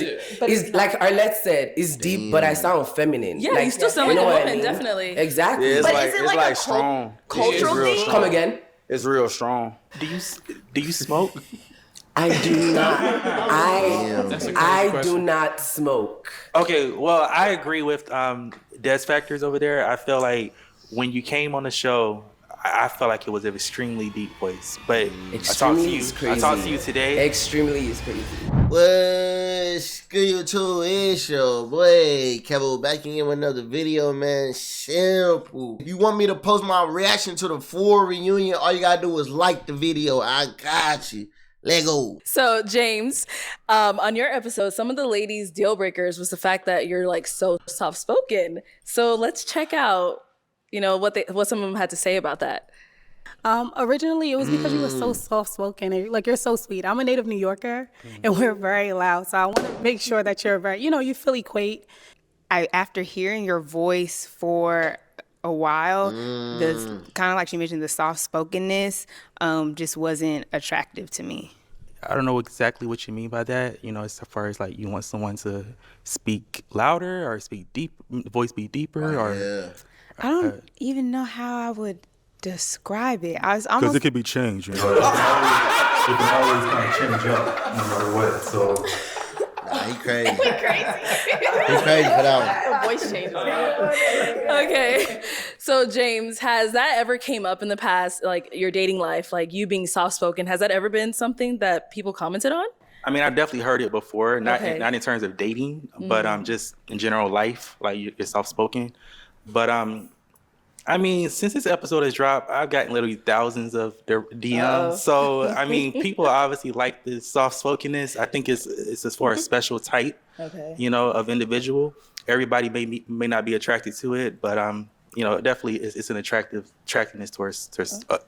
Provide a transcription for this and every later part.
It's like Arlette said, it's deep, but I sound feminine. Yeah, like, you still sound like a woman, definitely. Exactly. Yeah, But like, is it it's like a strong. cultural It's real thing? strong. Come again? It's real strong. Do you smoke? I do not. I do not smoke. Okay, well, I agree with Des Factors over there. I feel like when you came on the show, I felt like it was an extremely deep voice. But Extremely is crazy. I talked to you today. Extremely is crazy. What's good, YouTube? It's your boy Kevo back in with another video, man. Simple. If you want me to post my reaction to the full reunion, all you gotta do is like the video. I got you. Let go. So James, on your episode, some of the ladies' deal breakers was the fact that you're like so soft spoken. So let's check out, what some of them had to say about that. Originally, it was because you were so soft-spoken. Like, you're so sweet. I'm a native New Yorker, and we're very loud. So I want to make sure that you're very, you feel equate. After hearing your voice for a while, the kind of like she mentioned, the soft-spokenness just wasn't attractive to me. I don't know exactly what you mean by that. As far as like you want someone to speak louder or speak deep, voice be deeper, I don't even know how I would describe it. Because it could be changed. You can always kind of change up no matter what. So. He crazy. He crazy for that one. Her voice changes. Okay. So James, has that ever came up in the past, like your dating life, like you being soft-spoken, has that ever been something that people commented on? I mean, I've definitely heard it before, not in terms of dating, but just in general life, like you're soft-spoken. But I mean, since this episode has dropped, I've gotten literally thousands of DMs. So, I mean, people obviously like this soft-spokenness. I think it's as far as special type, of individual. Everybody may not be attracted to it, but, definitely it's an attractiveness towards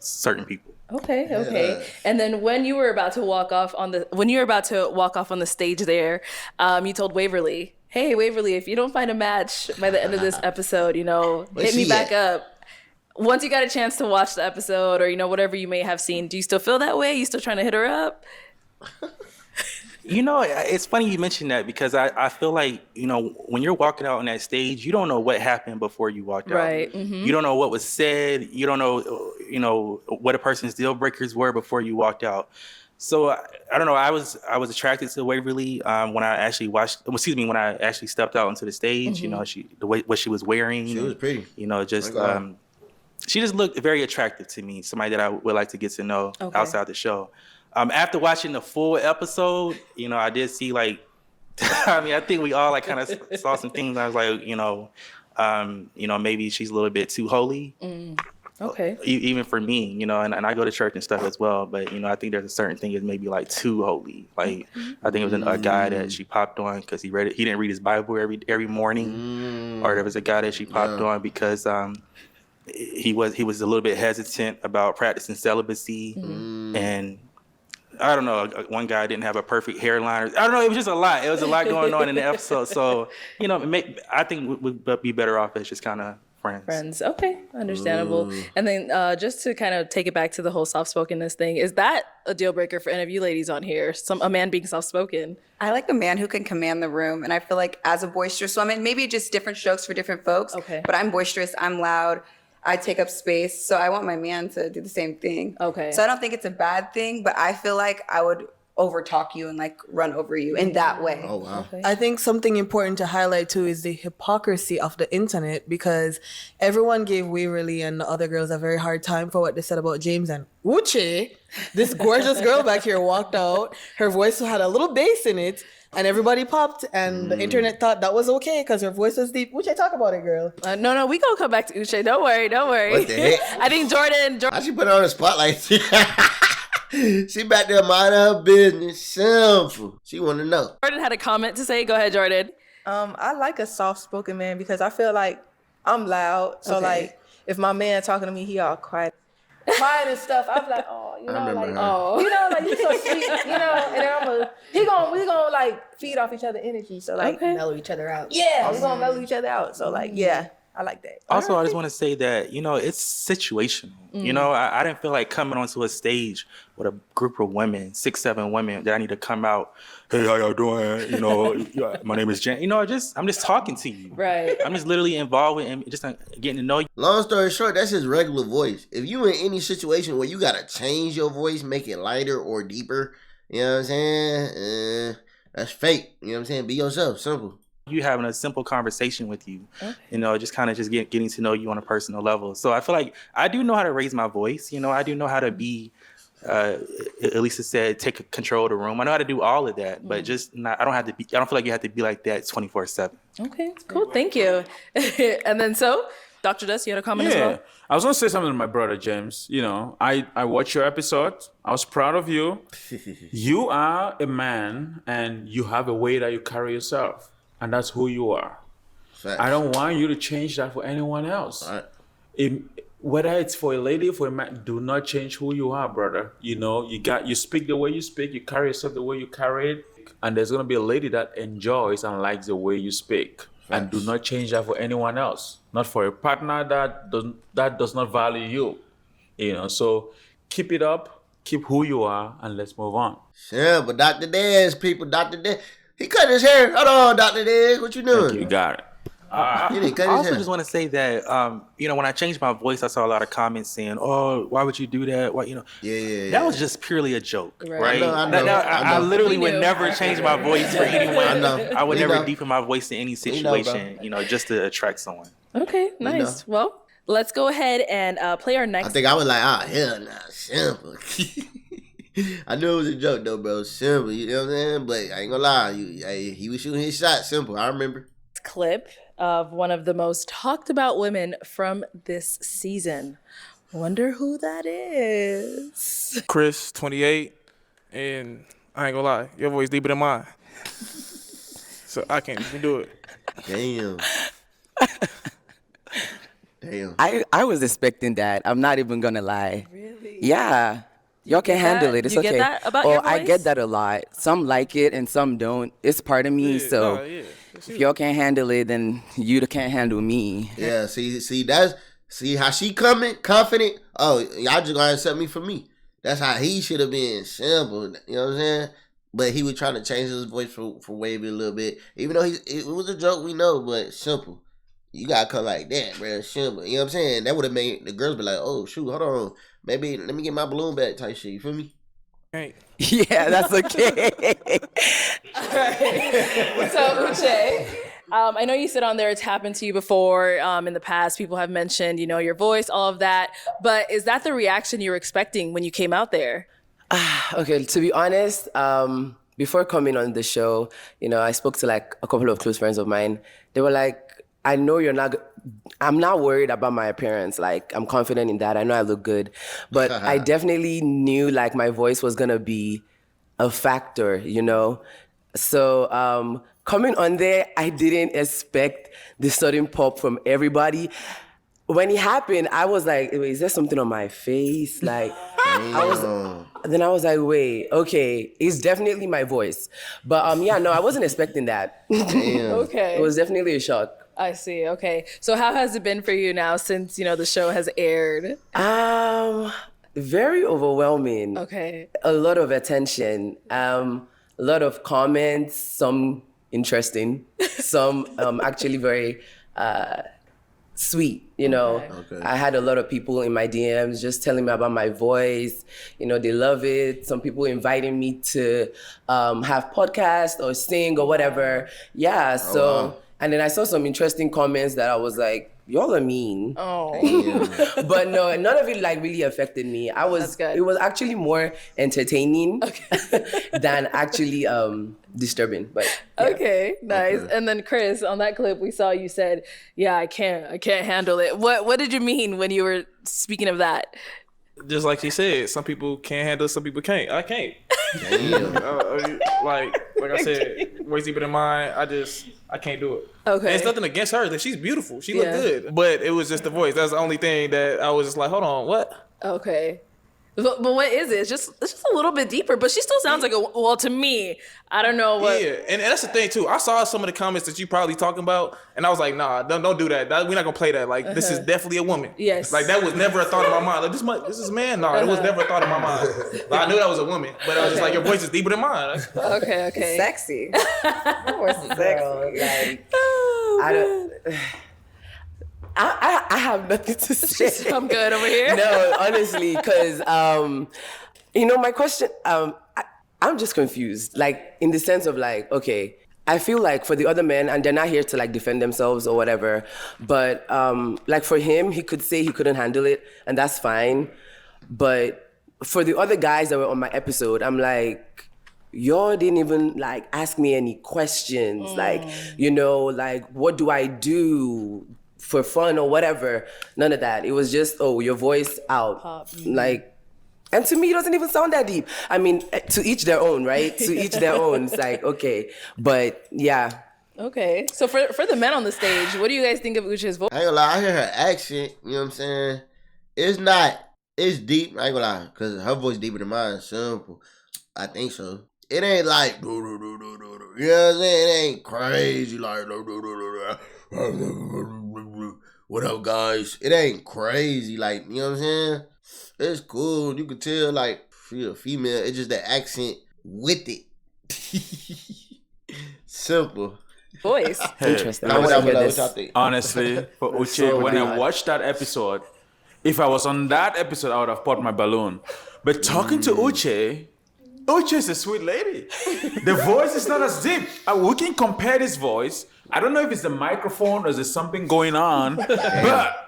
certain people. Okay. And then when you were about to walk off on the stage there, you told Waverly, hey, Waverly, if you don't find a match by the end of this episode, hit me back up. Once you got a chance to watch the episode or, whatever you may have seen, do you still feel that way? You still trying to hit her up? It's funny you mentioned that because I feel like, when you're walking out on that stage, you don't know what happened before you walked out. Right. Mm-hmm. You don't know what was said. You don't know, what a person's deal breakers were before you walked out. So I don't know. I was attracted to Waverly when I actually when I actually stepped out onto the stage. What she was wearing. She was pretty. She just looked very attractive to me. Somebody that I would like to get to know outside the show. After watching the full episode, I did see like, I think we all like kind of saw some things. I was like, maybe she's a little bit too holy. Okay. Even for me, and I go to church and stuff as well, but I think there's a certain thing is maybe like too holy. Like I think it was a guy that she popped on because he didn't read his Bible every morning, or there was a guy that she popped on because he was a little bit hesitant about practicing celibacy, and I don't know, one guy didn't have a perfect hairline. I don't know, it was just a lot. It was a lot going on in the episode, so I think we'd be better off as just kind of friends. Okay, understandable. And then just to kind of take it back to the whole soft-spokenness thing, is that a deal breaker for any of you ladies on here? A man being soft-spoken? I like a man who can command the room, and I feel like as a boisterous woman, maybe just different strokes for different folks. Okay. But I'm boisterous, I'm loud, I take up space, so I want my man to do the same thing. Okay. So I don't think it's a bad thing, but I feel like I would overtalk you and like run over you in that way. Oh, wow. Okay. I think something important to highlight too is the hypocrisy of the internet, because everyone gave Waverly and the other girls a very hard time for what they said about James, and Uche, this gorgeous girl back here, walked out. Her voice had a little bass in it, and everybody popped, and the internet thought that was okay because her voice was deep. Uche, talk about it, girl. No, we gonna come back to Uche. Don't worry. What the heck? I think Jordan. I should put her on the spotlight. She back there mind her business. Simple. She want to know. Jordan had a comment to say. Go ahead, Jordan. I like a soft-spoken man because I feel like I'm loud. So like, if my man talking to me, he all quiet and stuff. I'm like, oh, you so sweet, and then we gonna like feed off each other energy. So like, Mellow each other out. yeah, we're gonna mellow each other out. So like, yeah, I like that. Also, I just want to say that, it's situational. I didn't feel like coming onto a stage with a group of women, 6, 7 women, that I need to come out, hey, how y'all doing? My name is Jen. I'm just talking to you. Right. I'm just literally involved with and just getting to know you. Long story short, that's his regular voice. If you in any situation where you got to change your voice, make it lighter or deeper, you know what I'm saying? That's fake. You know what I'm saying? Be yourself. Simple. You having a simple conversation with you, just kind of getting to know you on a personal level. So I feel like I do know how to raise my voice. I do know how to be, Elisa said, take control of the room. I know how to do all of that, but I don't feel like you have to be like that 24/7. Okay, cool. Thank you. And then Dr. Dust, you had a comment as well? I was going to say something to my brother, James. I watched your episode. I was proud of you. You are a man and you have a way that you carry yourself. And that's who you are. Facts. I don't want you to change that for anyone else. Right. Whether it's for a lady or for a man, do not change who you are, brother. You speak the way you speak, you carry yourself the way you carry it. And there's gonna be a lady that enjoys and likes the way you speak. Facts. And do not change that for anyone else. Not for a partner that does not value you. So keep it up, keep who you are, and let's move on. Yeah, but Dr. Dez, Dr. Dez, he cut his hair. Hold on, Dr. Dez, what you doing? You got it. He didn't cut I his also hair. just want to say that, when I changed my voice, I saw a lot of comments saying, "Oh, why would you do that? Why, Yeah. That was just purely a joke, right? I know. I literally would never change my voice for anyone. I know. I would We never know. deepen my voice in any situation, just to attract someone. Okay, nice. Well, let's go ahead and play our next. I think I was like, hell nah, simple. I knew it was a joke though, bro. Simple, you know what I'm saying? But I ain't gonna lie, he was shooting his shot. Simple, I remember. Clip of one of the most talked about women from this season. Wonder who that is. Chris, 28, and I ain't gonna lie, your voice deeper than mine. So I can't even do it. Damn. Damn. I was expecting that. I'm not even gonna lie. Really? Yeah. Y'all can handle it. It's You okay. get that about your I voice? get that a lot. Some like it and some don't. It's part of me. So if y'all can't handle it, then you can't handle me. Yeah, see how she coming, confident. Oh, y'all just gonna accept me for me. That's how he should have been. Simple. You know what I'm saying? But he was trying to change his voice for Wavy a little bit. Even though it was a joke, we know, but simple. You gotta come like that, bro. Simple. You know what I'm saying? That would have made the girls be like, oh, shoot, hold on. Maybe let me get my balloon back type shit. You feel me? Hey. Yeah, that's okay. All right. So, Uche, I know you said on there it's happened to you before in the past. People have mentioned, your voice, all of that. But is that the reaction you were expecting when you came out there? Okay, to be honest, before coming on the show, I spoke to like a couple of close friends of mine. They were like, I'm not worried about my appearance. Like, I'm confident in that. I know I look good. But I definitely knew like my voice was gonna be a factor, So coming on there, I didn't expect the sudden pop from everybody. When it happened, I was like, wait, is there something on my face? Like, I was like, wait, okay, it's definitely my voice. But I wasn't expecting that. Okay. It was definitely a shock. I see. Okay. So how has it been for you now since, the show has aired? Very overwhelming. Okay. A lot of attention, a lot of comments, some interesting, some actually very sweet, Okay. I had a lot of people in my DMs just telling me about my voice. They love it. Some people inviting me to have podcasts or sing or whatever. Yeah, so... Wow. And then I saw some interesting comments that I was like, y'all are mean. Oh. But no, none of it like really affected me. That's good. It was actually more entertaining than actually disturbing. But yeah. Okay, nice. Okay. And then Chris, on that clip we saw you said, yeah, I can't handle it. What did you mean when you were speaking of that? Just like she said, some people can't handle it, some people can't. I can't. Like I said, way deeper than mine. I can't do it. Okay. And it's nothing against her. Like, she's beautiful. She looked good. But it was just the voice. That's the only thing that I was just like, hold on, what? Okay. But what is it? It's just a little bit deeper. But she still sounds like to me, I don't know what. Yeah, and that's the thing too. I saw some of the comments that you probably talking about, and I was like, nah, don't do that. We're not gonna play that. Like, this is definitely a woman. Yes. Like, that was never a thought in my mind. Like, this is a man. No, it was never a thought in my mind. Like, I knew that was a woman, but I was just like, your voice is deeper than mine. Okay. Sexy. Voice is sexy. Like, I don't. I have nothing to say. I'm good over here. No, honestly, because my question. I'm just confused. Like, in the sense of like, okay, I feel like for the other men, and they're not here to like defend themselves or whatever, but like for him, he could say he couldn't handle it, and that's fine. But for the other guys that were on my episode, I'm like, y'all didn't even like ask me any questions. Like, like, what do I do for fun or whatever? None of that. It was just, your voice out. Pop. Like, and to me, it doesn't even sound that deep. I mean, to each their own, right? To each their own. It's like, okay. But yeah. Okay. So for the men on the stage, what do you guys think of Uche's voice? I ain't gonna lie, I hear her accent, you know what I'm saying? It's deep, I ain't gonna lie, because her voice deeper than mine. Simple. I think so. It ain't like, you know what I'm saying? It ain't crazy like, what up, guys? It ain't crazy, like, you know what I'm saying? It's cool. You can tell, like, she a female. It's just the accent with it. Simple. Voice. Interesting. Honestly, for Uche, when I watched that episode, if I was on that episode, I would have popped my balloon. But talking to Uche is a sweet lady. The voice is not as deep. We can compare this voice. I don't know if it's the microphone or there's something going on, but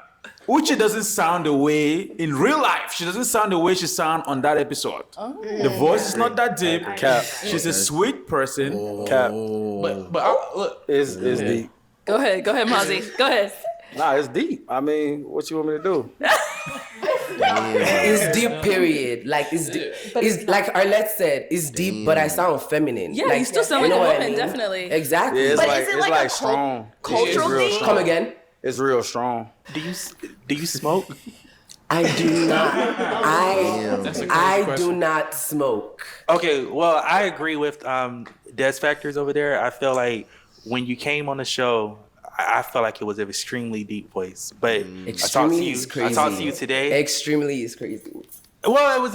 Uche doesn't sound the way in real life. She doesn't sound the way she sound on that episode. Oh. The voice is not that deep. Cap. She's a sweet person. Cap. But look, it's deep. Go ahead, Mozzie. Go ahead. Nah, it's deep. I mean, what you want me to do? It's deep, period. Like, it's deep. It's like Arlette said, it's deep, but I sound feminine. Yeah, like, you still sound like a woman, I mean? Definitely. Exactly. Yeah, but it's is it like a strong. Cultural thing? Come again? It's real strong. Do you smoke? I do not. I do not smoke. Okay, well, I agree with Des Factors over there. I feel like when you came on the show, I felt like it was an extremely deep voice. But Extremely is crazy. I talked to you today. Extremely is crazy. Well,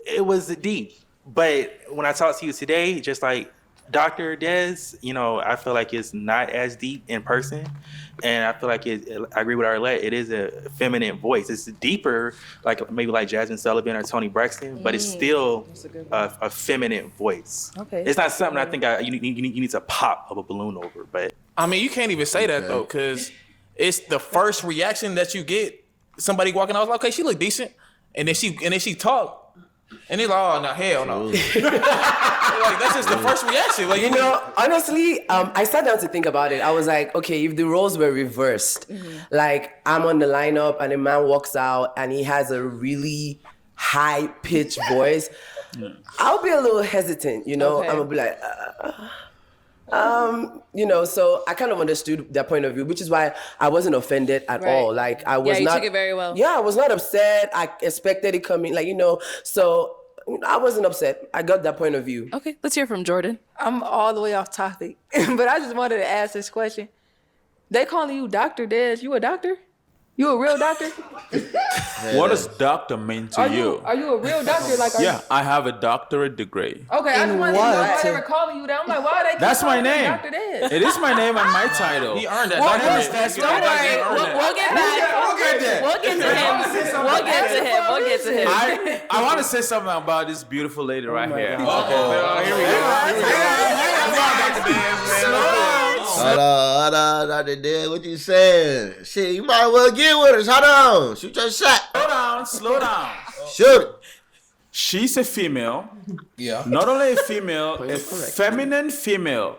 it was deep. But when I talked to you today, just like Dr. Des, I feel like it's not as deep in person. And I feel like I agree with Arlette, it is a feminine voice. It's deeper, maybe like Jasmine Sullivan or Toni Braxton, but it's still a feminine voice. Okay. It's not something I think you need to pop of a balloon over, but. I mean, you can't even say that though, because it's the first reaction that you get. Somebody walking out, okay, she look decent, and then she talk. And they're like, oh, no, hell no. Like, that's just the first reaction. Like, honestly, I sat down to think about it. I was like, okay, if the roles were reversed, like I'm on the lineup and a man walks out and he has a really high-pitched voice, I'll be a little hesitant, Okay. I'm gonna be like, so I kind of understood their point of view, which is why I wasn't offended at all. Like, I was you not. took it very well. Yeah, I was not upset. I expected it coming, so I wasn't upset. I got that point of view. Okay, let's hear from Jordan. I'm all the way off topic, but I just wanted to ask this question. They calling you Dr. Des. You a doctor? You a real doctor? What does doctor mean to you? Are you a real doctor? I have a doctorate degree. Okay, I just wanted to know why they were calling you that. I'm like, why they keep That's my calling you name. Dr. Des? It is my name and my title. He earned that. Don't worry. We'll get back. We'll get to him. We'll get to him. I want to say something about this beautiful lady right here. Okay. Here we go. Hold on, Dr. Des, what you saying? Shit, you might well get with us. Hold on. Shoot your shot. Slow down. Shoot it. She's a female. Yeah. Not only a female, a feminine female.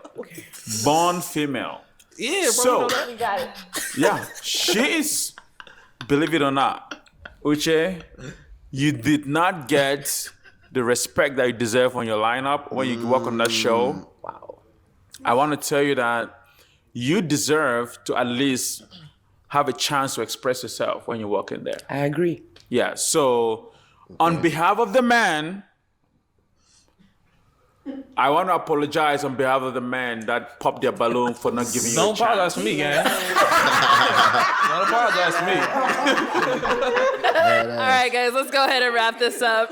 Born female. Yeah, bro. So, You got it. Yeah, she is, believe it or not, Uche, you did not get the respect that you deserve on your lineup when you work on that show. Wow. I want to tell you that you deserve to at least have a chance to express yourself when you walk in there. I agree. Yeah, so On behalf of the man, I want to apologize on behalf of the man that popped their balloon for not giving you a Don't chance. apologize to me, gang. Don't apologize to me. All right, guys, let's go ahead and wrap this up.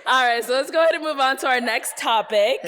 All right, so let's go ahead and move on to our next topic.